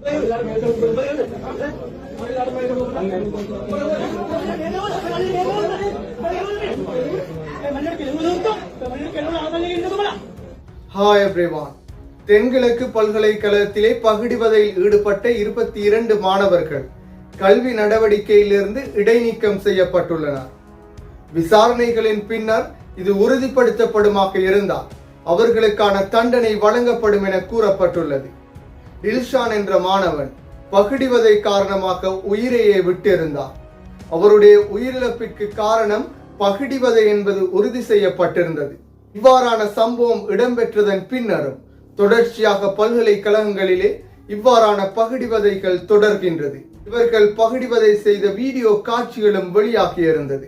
Hi everyone. தென்கிழக்கு பல்கலைக்கழகத்திலே பகிடிவதையில் ஈடுபட்ட 22 மாணவர்கள் கல்வி நடவடிக்கையிலிருந்து இடைநீக்கம் செய்யப்பட்டுள்ளனர். விசாரணைகளின் பின்னர் இது உறுதிப்படுத்தப்படுமாக இருந்தால் அவர்களுக்கான தண்டனை வழங்கப்படும் என கூறப்பட்டுள்ளது. டில்ஷான் என்ற மாணவன் பகிடிவதை காரணமாக உயிரையே விட்டிருந்தார். அவருடைய உயிரிழப்பிற்கு காரணம் பகிடிவதை என்பது உறுதி செய்யப்பட்டிருந்தது. இவ்வாறான சம்பவம் இடம்பெற்றதன் பின்னரும் தொடர்ச்சியாக பல்கலைக்கழகங்களிலே இவ்வாறான பகிடிவதைகள் தொடர்கின்றது. இவர்கள் பகிடிவதை செய்த வீடியோ காட்சிகளும் வெளியாகியிருந்தது.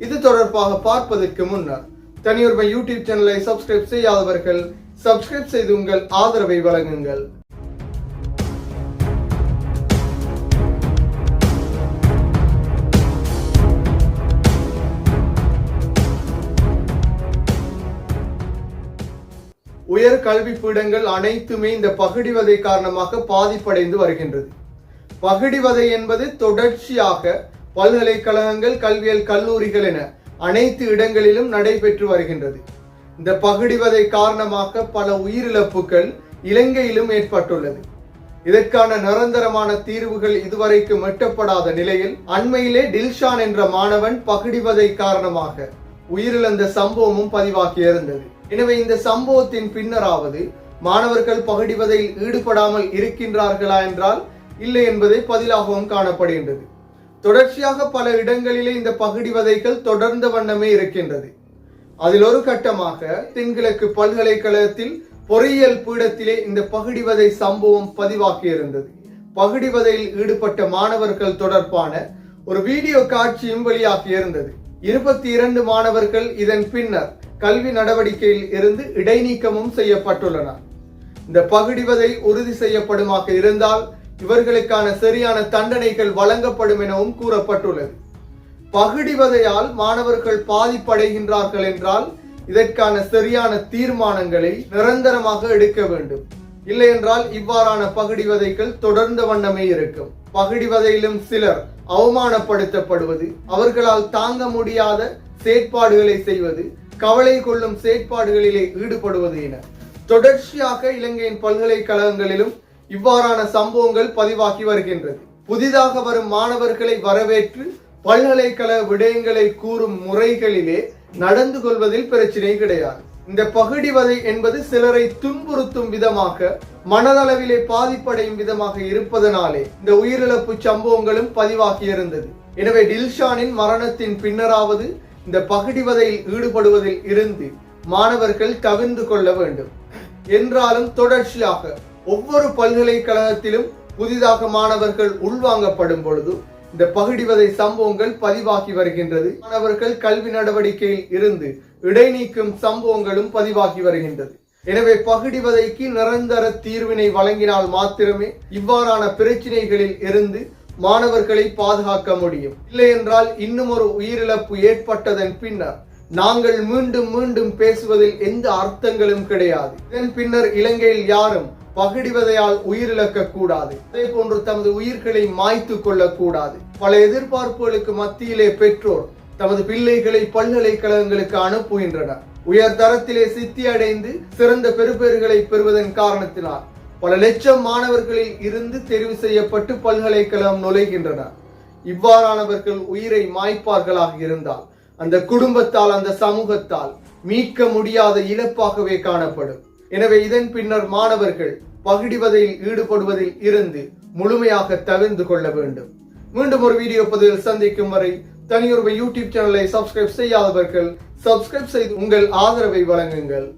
இது தொடர்பாக பார்ப்பதற்கு முன்னர் தனியுரிமை யூடியூப் சேனலை சப்ஸ்கிரைப் செய்யாதவர்கள் சப்ஸ்கிரைப் செய்து உங்கள் ஆதரவை வழங்குங்கள். உயர் கல்வி பீடங்கள் அனைத்துமே இந்த பகிடிவதை காரணமாக பாதிப்படைந்து வருகின்றது. பகிடிவதை என்பது தொடர்ச்சியாக பல்கலைக்கழகங்கள், கல்வியல் கல்லூரிகள் என அனைத்து இடங்களிலும் நடைபெற்று வருகின்றது. இந்த பகிடிவதை காரணமாக பல உயிரிழப்புகள் இலங்கையிலும் ஏற்பட்டுள்ளது. இதற்கான நிரந்தரமான தீர்வுகள் இதுவரைக்கும் எட்டப்படாத நிலையில் அண்மையிலே டில்ஷான் என்ற மாணவன் பகிடிவதை காரணமாக உயிரிழந்த சம்பவமும் பதிவாகியிருந்தது. எனவே இந்த சம்பவத்தின் பின்னராவது மாணவர்கள் பகிடிவதையில் ஈடுபடாமல் இருக்கின்றார்களா என்றால் இல்லை என்பதை பதிலாகவும் காணப்படுகின்றது. தொடர்ச்சியாக பல இடங்களிலே இந்த பகிடிவதைகள் தொடர்ந்த வண்ணமே இருக்கின்றது. அதில் ஒரு கட்டமாக தென்கிழக்கு பல்கலைக்கழகத்தில் பொறியியல் பீடத்திலே இந்த பகிடிவதை சம்பவம் பதிவாகியிருந்தது. பகிடிவதையில் ஈடுபட்ட மாணவர்கள் தொடர்பான ஒரு வீடியோ காட்சியும் வெளியாகியிருந்தது. 22 மாணவர்கள் இதன் பின்னர் கல்வி நடவடிக்கையில் இருந்து இடைநீக்கமும் செய்யப்பட்டுள்ளனர். இந்த பகிடிவதை உறுதி செய்யப்படுமாக இருந்தால் இவர்களுக்கான சரியான தண்டனைகள் வழங்கப்படும் எனவும் கூறப்பட்டுள்ளது. பகிடிவதையால் மாணவர்கள் பாதிப்படைகின்றார்கள் என்றால் இதற்கான சரியான தீர்மானங்களை நிரந்தரமாக எடுக்க வேண்டும். இல்லை என்றால் இவ்வாறான பகிடிவதைகள் தொடர்ந்த வண்ணமே இருக்கும். பகிடிவதையிலும் சிலர் அவமானப்படுத்தப்படுவது, அவர்களால் தாங்க முடியாத செயற்பாடுகளை செய்வது, கவலை கொள்ளும் செயற்பாடுகளிலே ஈடுபடுவது என தொடர்ச்சியாக இலங்கையின் பல்கலைக்கழகங்களிலும் இவ்வாறான சம்பவங்கள் பதிவாகி வருகின்றது. புதிதாக வரும் மாணவர்களை வரவேற்று பல்கலைக்கழக விடயங்களை கூறும் முறைகளிலே நடந்து கொள்வதில் பிரச்சனை கிடையாது. இந்த பகிடிவதை என்பது சிலரை துன்புறுத்தும் விதமாக, மனதளவிலே பாதிப்படையும் விதமாக இருப்பதனாலே இந்த உயிரிழப்பு சம்பவங்களும் பதிவாகி இருந்தது. எனவே டில்ஷானின் மரணத்தின் பின்னராவது இந்த பகிடிவதையில் ஈடுபடுவதில் இருந்து மாணவர்கள் தவிர்த்து கொள்ள வேண்டும். என்றாலும் தொடர்ச்சியாக ஒவ்வொரு பல்கலைக்கழகத்திலும் புதிதாக மாணவர்கள் உள்வாங்கப்படும் பொழுது இந்த பகிடிவதை சம்பவங்கள் பதிவாகி வருகின்றது. மாணவர்கள் கல்வி நடவடிக்கையில் இருந்து இடைநீக்கும் சம்பவங்களும் பதிவாகி வருகின்றது. எனவே பகிடிவதைக்கு நிரந்தர தீர்வினை வழங்கினால் மாத்திரமே இவ்வாறான பிரச்சனைகளில் இருந்து மாணவர்களை பாதுகாக்க முடியும். இல்லை என்றால் இன்னும் ஒரு உயிரிழப்பு ஏற்பட்டதன் பின்னர் நாங்கள் மீண்டும் மீண்டும் பேசுவதில் எந்த அர்த்தங்களும் கிடையாது. இதன் பின்னர் இலங்கையில் யாரும் பகிடிவதையால் உயிரிழக்க கூடாது, அதே போன்று தமது உயிர்களை மாய்த்து கொள்ளக்கூடாது. பல எதிர்பார்ப்புகளுக்கு மத்தியிலே பெற்றோர் தமது பிள்ளைகளை பல்கலைக்கழகங்களுக்கு அனுப்புகின்றனர். உயர் தரத்திலே சித்தி அடைந்து சிறந்த பெறுபேறுகளை பெறுவதன் காரணத்தினால் பல லட்சம் மாணவர்களில் இருந்து தெரிவு செய்யப்பட்டு பல்கலைக்கழகம் நுழைகின்றனர். இவ்வாறானவர்கள் உயிரை மாய்ப்பார்களாக இருந்தால் அந்த குடும்பத்தால், அந்த சமூகத்தால் மீட்க முடியாத இழப்பாகவே காணப்படும். எனவே இதன் பின்னர் மாணவர்கள் பகிடிவதையில் ஈடுபடுவதில் இருந்து முழுமையாக தவிர்த்து கொள்ள வேண்டும். மீண்டும் ஒரு வீடியோ பதிவில் சந்திக்கும் வரை தனியுரிமை யூடியூப் சேனலை சப்ஸ்கிரைப் செய்யாதவர்கள் சப்ஸ்கிரைப் செய்து உங்கள் ஆதரவை வழங்குங்கள்.